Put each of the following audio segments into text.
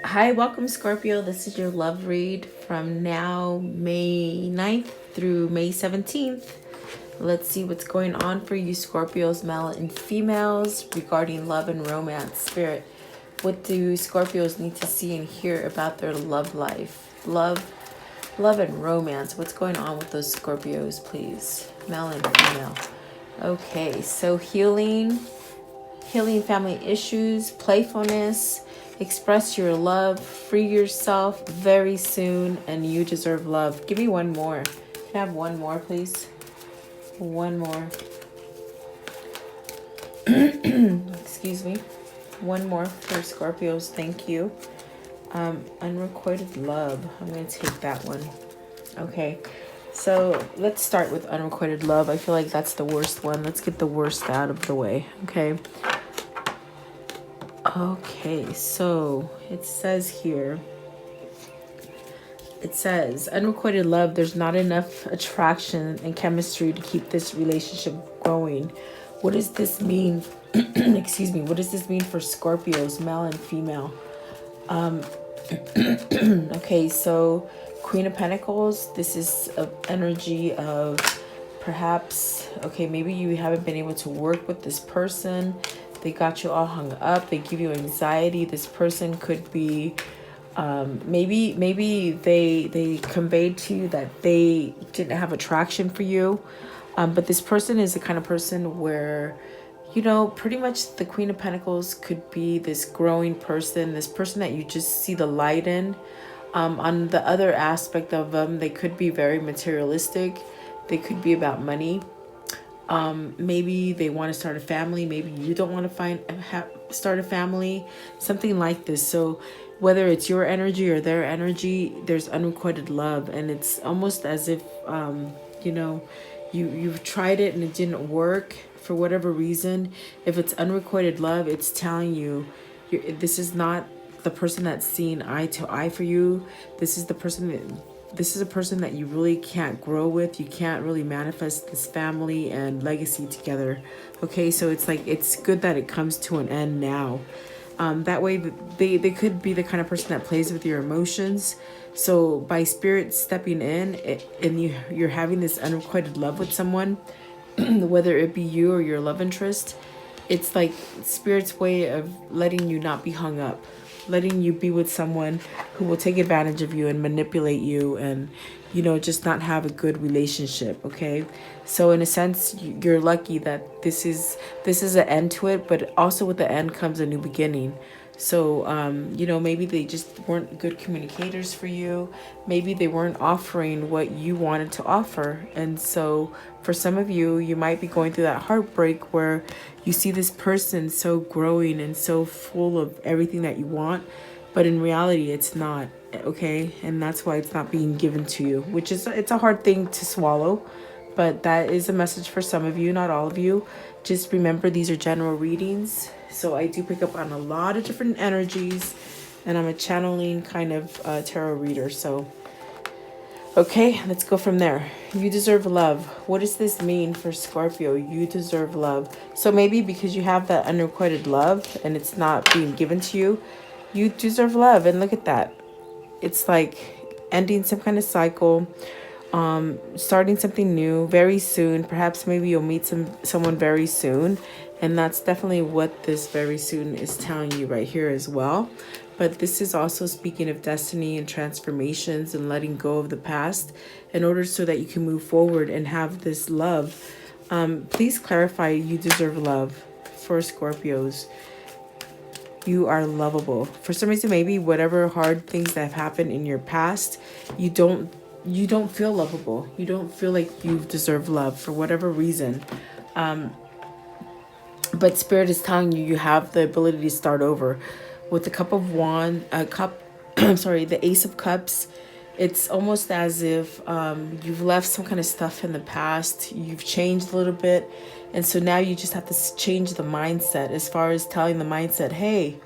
Hi, welcome Scorpio. This is your love read from now May 9th through May 17th. Let's see what's going on for you Scorpios, male and females, regarding love and romance. Spirit, what do Scorpios need to see and hear about their love life? Love and romance. What's going on with those Scorpios, please? Male and female. Okay, so healing family issues, playfulness, express your love, free yourself very soon, and you deserve love. Give me one more. Can I have one more, please? One more. Excuse me. One more for Scorpios. Thank you. Unrequited love. I'm going to take that one. Okay. So let's start with unrequited love. I feel like that's the worst one. Let's get the worst out of the way. Okay. Okay, so it says here, unrequited love, there's not enough attraction and chemistry to keep this relationship going. What does this mean? Excuse me. What does this mean for Scorpios, male and female? Okay, so Queen of Pentacles, this is an energy of perhaps, okay, maybe you haven't been able to work with this person. They got you all hung up. They give you anxiety. This person could be, maybe they conveyed to you that they didn't have attraction for you. But this person is the kind of person where, you know, pretty much the Queen of Pentacles could be this growing person, this person that you just see the light in. On the other aspect of them, they could be very materialistic. They could be about money. Maybe they want to start a family. Maybe you don't want to start a family, something like this. So whether it's your energy or their energy, there's unrequited love. And it's almost as if, you know, you've tried it and it didn't work for whatever reason. If it's unrequited love, it's telling you this is not the person that's seen eye to eye for you. This is a person that you really can't grow with. You can't really manifest this family and legacy together. Okay, so it's like, it's good that it comes to an end now. That way they could be the kind of person that plays with your emotions. So by spirit stepping in and you're having this unrequited love with someone, whether it be you or your love interest, it's like spirit's way of letting you not be hung up, letting you be with someone who will take advantage of you and manipulate you and, you know, just not have a good relationship. Okay, so in a sense, you're lucky that this is an end to it, but also with the end comes a new beginning. So, you know, maybe they just weren't good communicators for you. Maybe they weren't offering what you wanted to offer. And so for some of you, you might be going through that heartbreak where you see this person so growing and so full of everything that you want, but in reality, it's not. Okay. And that's why it's not being given to you, which is, it's a hard thing to swallow. But that is a message for some of you, not all of you. Just remember, these are general readings. So I do pick up on a lot of different energies. And I'm a channeling kind of tarot reader. So, okay, let's go from there. You deserve love. What does this mean for Scorpio? You deserve love. So maybe because you have that unrequited love and it's not being given to you, you deserve love. And look at that. It's like ending some kind of cycle. Starting something new very soon. Perhaps maybe you'll meet someone very soon, and that's definitely what this very soon is telling you right here as well. But this is also speaking of destiny and transformations and letting go of the past in order so that you can move forward and have this love. Please clarify, you deserve love. For Scorpios, you are lovable. For some reason, maybe whatever hard things that have happened in your past, you don't feel lovable. You don't feel like you deserve love for whatever reason. But Spirit is telling you have the ability to start over. With the the Ace of Cups, it's almost as if you've left some kind of stuff in the past. You've changed a little bit. And so now you just have to change the mindset as far as telling the mindset, hey,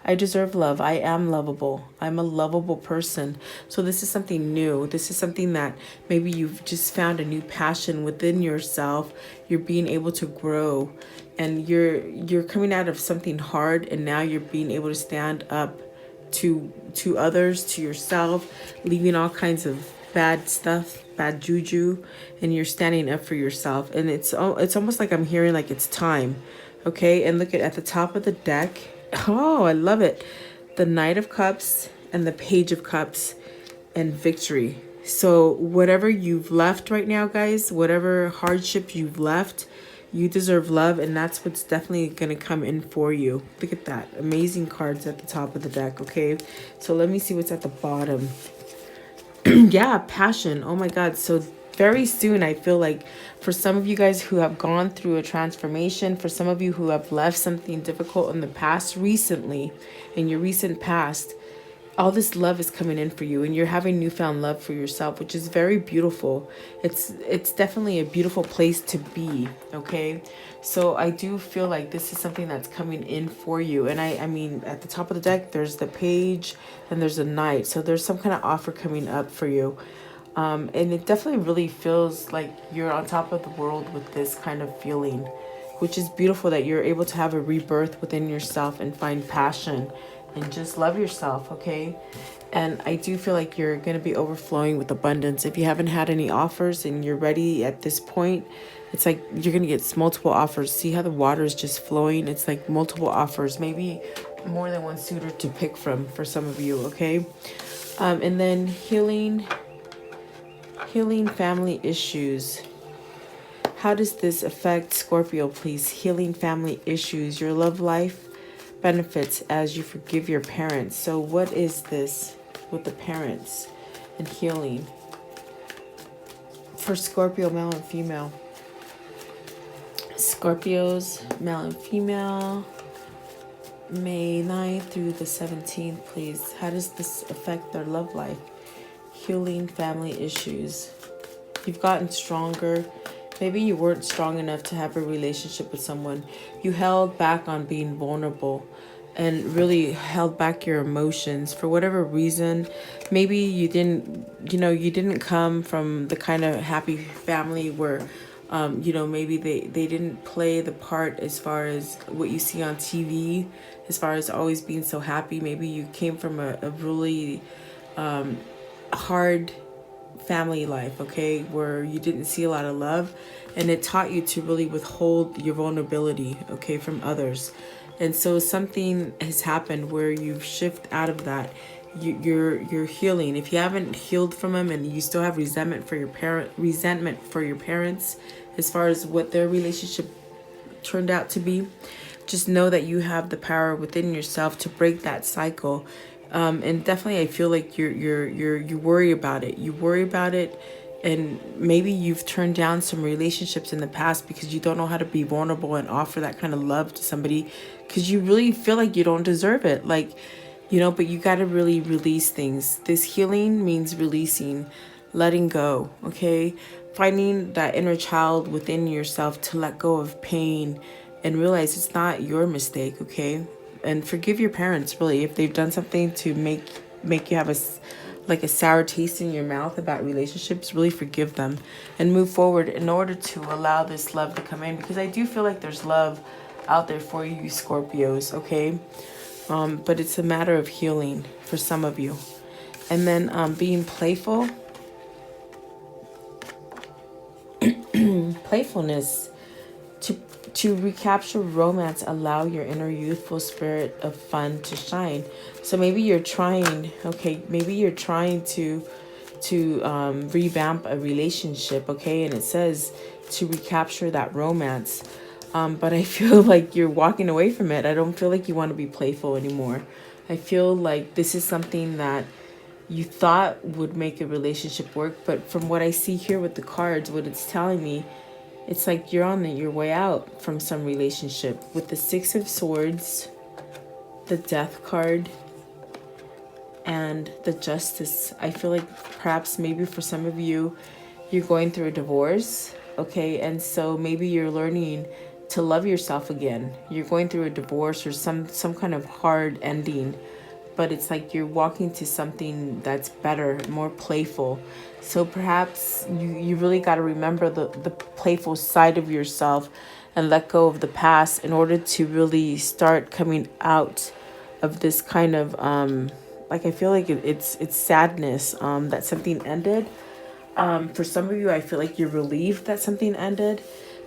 I deserve love. I am lovable. I'm a lovable person. So this is something new. This is something that maybe you've just found a new passion within yourself. You're being able to grow, and you're coming out of something hard, and now you're being able to stand up to others, to yourself, leaving all kinds of bad stuff, bad juju, and you're standing up for yourself. And it's almost like I'm hearing like it's time. Okay, and look at the top of the deck. Oh, I love it. The Knight of Cups and the Page of Cups and victory. So whatever you've left right now, guys, whatever hardship you've left, you deserve love, and that's what's definitely going to come in for you. Look at that. Amazing cards at the top of the deck, okay? So let me see what's at the bottom. Yeah, passion. Oh my God. So very soon, I feel like for some of you guys who have gone through a transformation, for some of you who have left something difficult in the past recently, in your recent past, all this love is coming in for you, and you're having newfound love for yourself, which is very beautiful. It's definitely a beautiful place to be, okay? So I do feel like this is something that's coming in for you. And I mean, at the top of the deck, there's the Page and there's a Knight. So there's some kind of offer coming up for you. And it definitely really feels like you're on top of the world with this kind of feeling, which is beautiful, that you're able to have a rebirth within yourself and find passion and just love yourself, okay? And I do feel like you're going to be overflowing with abundance. If you haven't had any offers and you're ready at this point, it's like you're going to get multiple offers. See how the water is just flowing? It's like multiple offers, maybe more than one suitor to pick from for some of you, okay? And then healing family issues. How does this affect Scorpio, please? Healing family issues, your love life benefits as you forgive your parents. So what is this with the parents and healing for Scorpio, male and female? Scorpios, male and female, May 9th through the 17th, please. How does this affect their love life? Healing family issues. You've gotten stronger. Maybe you weren't strong enough to have a relationship with someone. You held back on being vulnerable and really held back your emotions for whatever reason. Maybe you didn't come from the kind of happy family where, maybe they didn't play the part as far as what you see on TV, as far as always being so happy. Maybe you came from a really hard family life, okay, where you didn't see a lot of love, and it taught you to really withhold your vulnerability, okay, from others. And so something has happened where you've shifted out of that. You're healing. If you haven't healed from them and you still have resentment for your parents as far as what their relationship turned out to be, just know that you have the power within yourself to break that cycle. And definitely I feel like you worry about it. You worry about it, and maybe you've turned down some relationships in the past because you don't know how to be vulnerable and offer that kind of love to somebody, because you really feel like you don't deserve it. Like, but you got to really release things. This healing means releasing, letting go, okay? Finding that inner child within yourself to let go of pain and realize it's not your mistake, okay? And forgive your parents, really, if they've done something to make you have a sour taste in your mouth about relationships. Really forgive them and move forward in order to allow this love to come in, because I do feel like there's love out there for you, Scorpios, okay? But it's a matter of healing for some of you. And then being playful. Playfulness. To recapture romance, allow your inner youthful spirit of fun to shine. So maybe you're trying, to revamp a relationship, okay? And it says to recapture that romance. But I feel like you're walking away from it. I don't feel like you want to be playful anymore. I feel like this is something that you thought would make a relationship work. But from what I see here with the cards, what it's telling me, it's like you're on your way out from some relationship. With the Six of Swords, the Death card, and the Justice. I feel like perhaps maybe for some of you, you're going through a divorce, okay? And so maybe you're learning to love yourself again. You're going through a divorce or some kind of hard ending, but it's like you're walking to something that's better, more playful. So perhaps you really got to remember the playful side of yourself and let go of the past in order to really start coming out of this kind of like I feel like it's sadness that something ended. For some of you, I feel like you're relieved that something ended,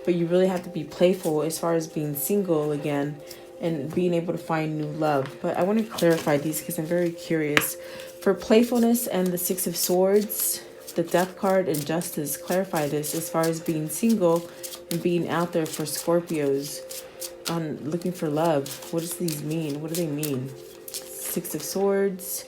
but you really have to be playful as far as being single again and being able to find new love. But I want to clarify these because I'm very curious. For playfulness and the Six of Swords, the Death card and Justice, clarify this as far as being single and being out there for Scorpios on looking for love. What does these mean? What do they mean? Six of Swords,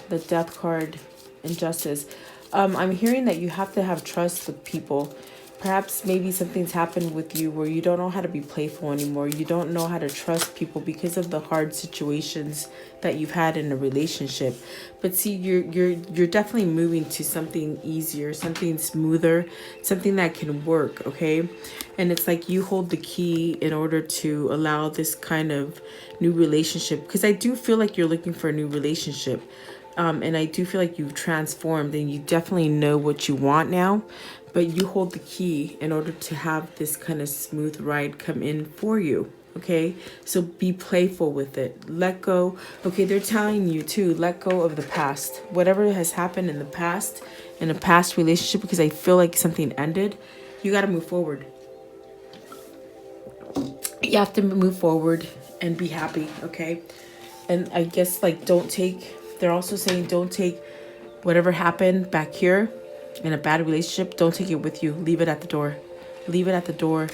the Death card, and Justice. I'm hearing that you have to have trust with people. Perhaps maybe something's happened with you where you don't know how to be playful anymore. You don't know how to trust people because of the hard situations that you've had in a relationship. But see, you're definitely moving to something easier, something smoother, something that can work, okay? And it's like you hold the key in order to allow this kind of new relationship, because I do feel like you're looking for a new relationship. And I do feel like you've transformed and you definitely know what you want now, but you hold the key in order to have this kind of smooth ride come in for you. Okay, so be playful with it. Let go. Okay, they're telling you to let go of the past. Whatever has happened in the past, in a past relationship, because I feel like something ended, you got to move forward. You have to move forward and be happy, okay? And I guess, like, they're also saying don't take whatever happened back here in a bad relationship. Don't take it with you. Leave it at the door. Leave it at the door.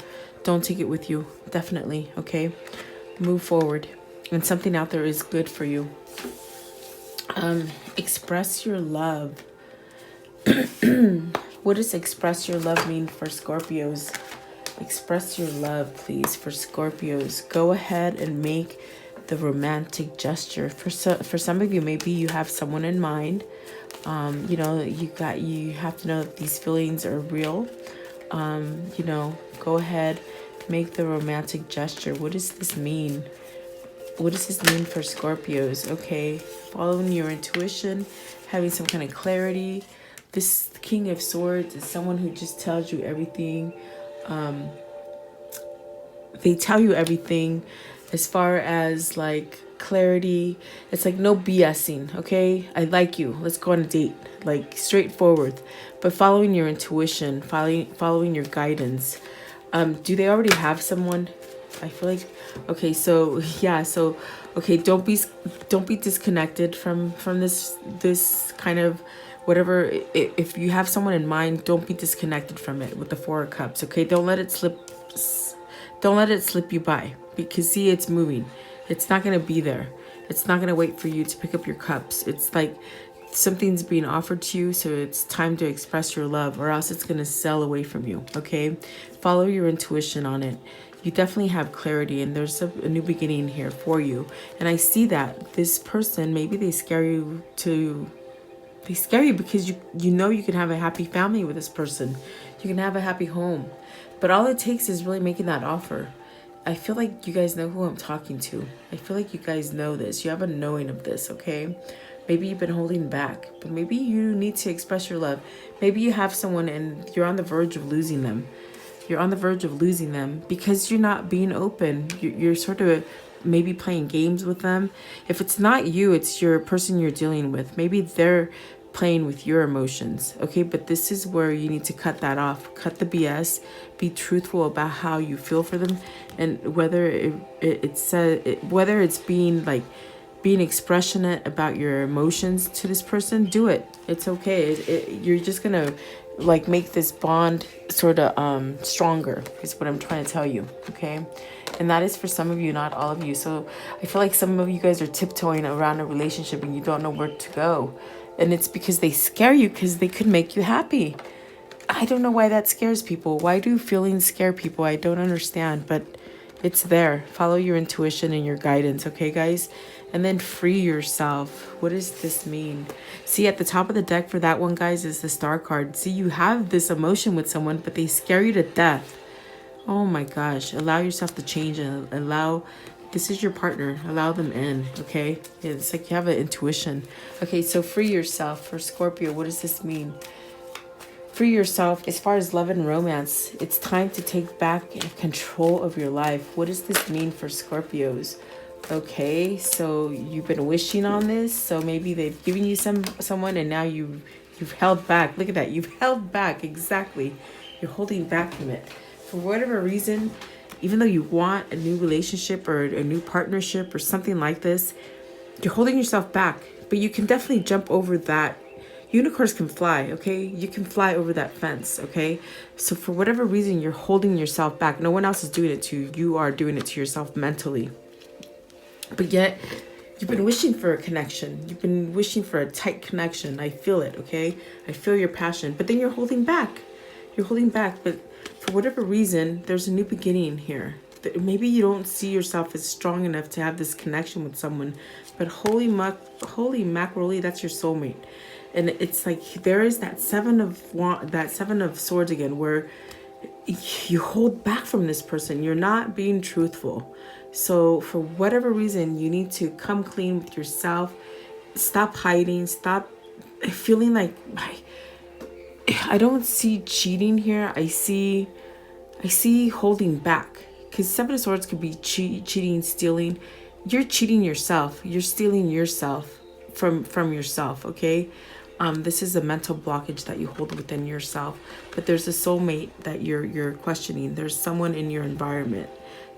Don't take it with you. Definitely, okay? Move forward. And something out there is good for you. Express your love. What does express your love mean for Scorpios? Express your love, please, for Scorpios. Go ahead and make the romantic gesture. For some of you, maybe you have someone in mind. You know, you have to know that these feelings are real. You know, go ahead, make the romantic gesture. What does this mean? What does this mean for Scorpios? Okay, following your intuition, having some kind of clarity. This King of Swords is someone who just tells you everything. They tell you everything as far as like clarity. It's like no BSing, okay? I like you. Let's go on a date. Like straightforward. But following your intuition, following your guidance. Do they already have someone? I feel like okay, so yeah, so okay, don't be disconnected from this kind of whatever. If you have someone in mind, don't be disconnected from it with the Four of Cups, okay? Don't let it slip you by, because see, it's moving. It's not going to be there. It's not going to wait for you to pick up your cups. It's like something's being offered to you, so it's time to express your love, or else it's going to sail away from you, okay? Follow your intuition on it. You definitely have clarity, and there's a new beginning here for you. And I see that this person, maybe they scare you because you know you can have a happy family with this person. You can have a happy home. But all it takes is really making that offer. I feel like you guys know who I'm talking to. I feel like you guys know this. You have a knowing of this, okay? Maybe you've been holding back, but maybe you need to express your love. Maybe you have someone and you're on the verge of losing them. You're on the verge of losing them because you're not being open. You're sort of maybe playing games with them. If it's not you, it's your person you're dealing with. Maybe they're playing with your emotions, okay? But this is where you need to cut that off. Cut the BS. Be truthful about how you feel for them, and whether it's being expressionate about your emotions to this person. Do it. It's okay. You're just gonna like make this bond sort of stronger, is what I'm trying to tell you, okay? And that is for some of you, not all of you. So I feel like some of you guys are tiptoeing around a relationship and you don't know where to go. And it's because they scare you, because they could make you happy. I don't know why that scares people. Why do feelings scare people? I don't understand, but it's there. Follow your intuition and your guidance, okay, guys? And then free yourself. What does this mean? See, at the top of the deck for that one, guys, is the Star card. See, you have this emotion with someone, but they scare you to death. Oh my gosh. Allow yourself to change and this is your partner. Allow them in, okay? It's like you have an intuition. Okay, so free yourself for Scorpio. What does this mean? Free yourself as far as love and romance. It's time to take back control of your life. What does this mean for Scorpios? Okay, so you've been wishing on this. So maybe they've given you someone, and now you've held back. Look at that. You've held back. Exactly. You're holding back from it. For whatever reason, even though you want a new relationship or a new partnership or something like this, you're holding yourself back. But you can definitely jump over that. Unicorns can fly, okay? You can fly over that fence, okay? So for whatever reason, you're holding yourself back. No one else is doing it to you. You are doing it to yourself mentally. But yet, you've been wishing for a connection. You've been wishing for a tight connection. I feel it, okay? I feel your passion. But then you're holding back. You're holding back. But for whatever reason, there's a new beginning here. Maybe you don't see yourself as strong enough to have this connection with someone. But holy mackerel, that's your soulmate. And it's like there is that seven of swords again, where you hold back from this person. You're not being truthful. So for whatever reason, you need to come clean with yourself. Stop hiding. Stop feeling like I don't see cheating here. I see holding back. Because Seven of Swords could be cheating, stealing. You're cheating yourself. You're stealing yourself from yourself, okay? This is a mental blockage that you hold within yourself. But there's a soulmate that you're questioning. There's someone in your environment.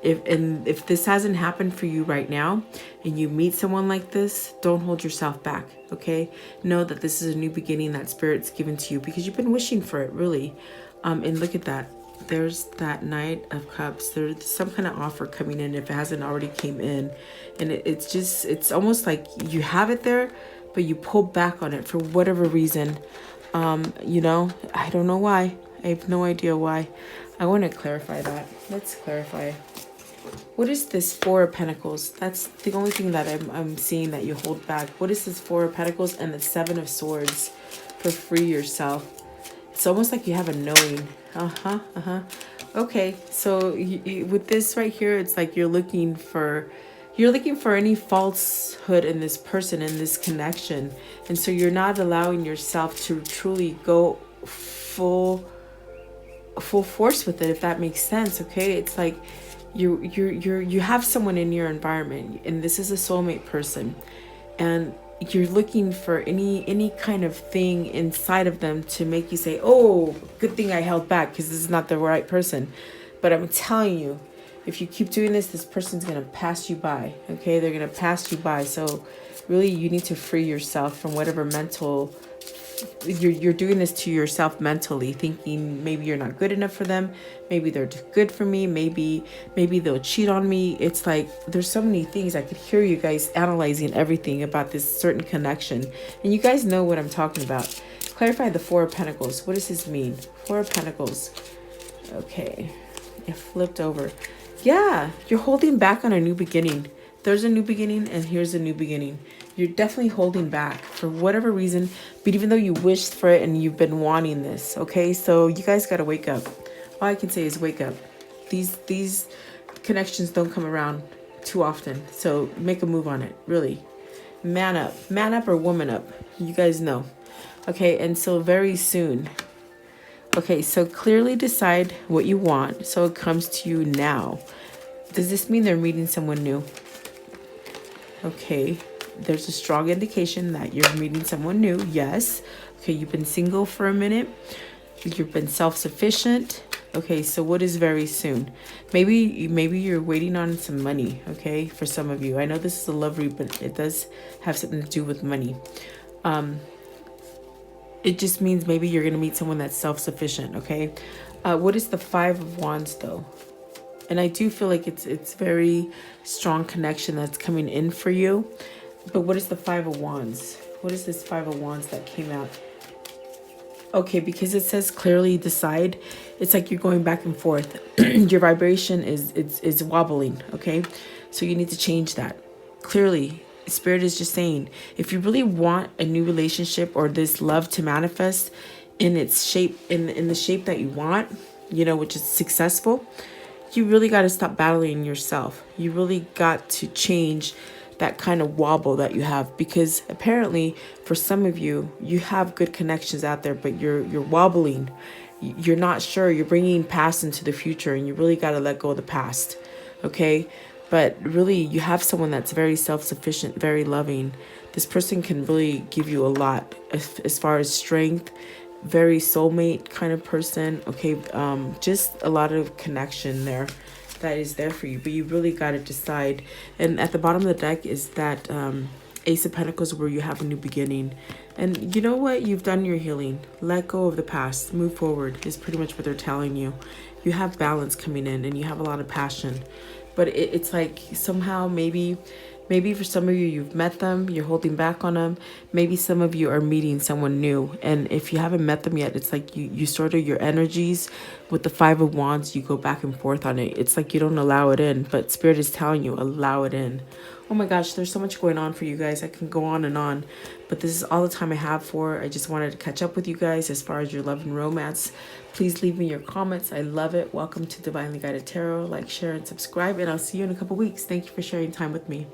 If this hasn't happened for you right now and you meet someone like this, don't hold yourself back, okay? Know that this is a new beginning that Spirit's given to you because you've been wishing for it, really. And look at that. There's that Knight of Cups. There's some kind of offer coming in if it hasn't already came in. And it's almost like you have it there, but you pull back on it for whatever reason. You know, I don't know why. I have no idea why. I want to clarify that. Let's clarify. What is this Four of Pentacles? That's the only thing that I'm seeing that you hold back. What is this Four of Pentacles and the Seven of Swords for free yourself? It's almost like you have a knowing. Okay, so with this right here, it's like you're looking for any falsehood in this person, in this connection. And so you're not allowing yourself to truly go full force with it, if that makes sense. Okay, it's like you have someone in your environment, and this is a soulmate person, and you're looking for any kind of thing inside of them to make you say, oh, good thing I held back because this is not the right person. But I'm telling you, if you keep doing this person's going to pass you by. Okay, they're going to pass you by. So really, you need to free yourself from whatever mental you're doing this to yourself mentally, thinking maybe you're not good enough for them, maybe they're too good for me, maybe they'll cheat on me. It's like there's so many things. I could hear you guys analyzing everything about this certain connection, and you guys know what I'm talking about. Clarify the Four of Pentacles. What does this mean? Four of Pentacles. Okay, it flipped over. Yeah, you're holding back on a new beginning. There's a new beginning, and here's a new beginning. You're definitely holding back for whatever reason, but even though you wished for it and you've been wanting this, okay? So you guys got to wake up. All I can say is wake up. These connections don't come around too often, so make a move on it, really. Man up or woman up. You guys know. Okay, and so very soon. Okay, so clearly decide what you want so it comes to you now. Does this mean they're meeting someone new? Okay. There's a strong indication that you're meeting someone new. Yes. Okay, you've been single for a minute. You've been self-sufficient. Okay, so what is very soon? Maybe you're waiting on some money, okay, for some of you. I know this is a love read, but it does have something to do with money. It just means maybe you're going to meet someone that's self-sufficient, okay? What is the Five of Wands, though? And I do feel like it's very strong connection that's coming in for you. But what is the Five of Wands? What is this Five of Wands that came out? Okay, because it says clearly decide. It's like you're going back and forth. Your vibration is wobbling, okay? So you need to change that. Clearly, Spirit is just saying, if you really want a new relationship or this love to manifest in its shape, in the shape that you want, you know, which is successful, you really got to stop battling yourself. You really got to change that kind of wobble that you have, because apparently for some of you, you have good connections out there, but you're wobbling. You're not sure. You're bringing past into the future, and you really got to let go of the past. Okay. But really, you have someone that's very self-sufficient, very loving. This person can really give you a lot as far as strength, very soulmate kind of person. Okay, just a lot of connection there that is there for you. But you really got to decide. And at the bottom of the deck is that Ace of Pentacles, where you have a new beginning. And you know what? You've done your healing. Let go of the past. Move forward is pretty much what they're telling you. You have balance coming in and you have a lot of passion. But it's like somehow maybe for some of you, you've met them, you're holding back on them. Maybe some of you are meeting someone new. And if you haven't met them yet, it's like you sort of, your energies with the Five of Wands, you go back and forth on it. It's like you don't allow it in, but Spirit is telling you, allow it in. Oh my gosh, there's so much going on for you guys. I can go on and on, but this is all the time I have for. I just wanted to catch up with you guys as far as your love and romance. Please leave me your comments. I love it. Welcome to Divinely Guided Tarot. Like, share, and subscribe, and I'll see you in a couple weeks. Thank you for sharing time with me.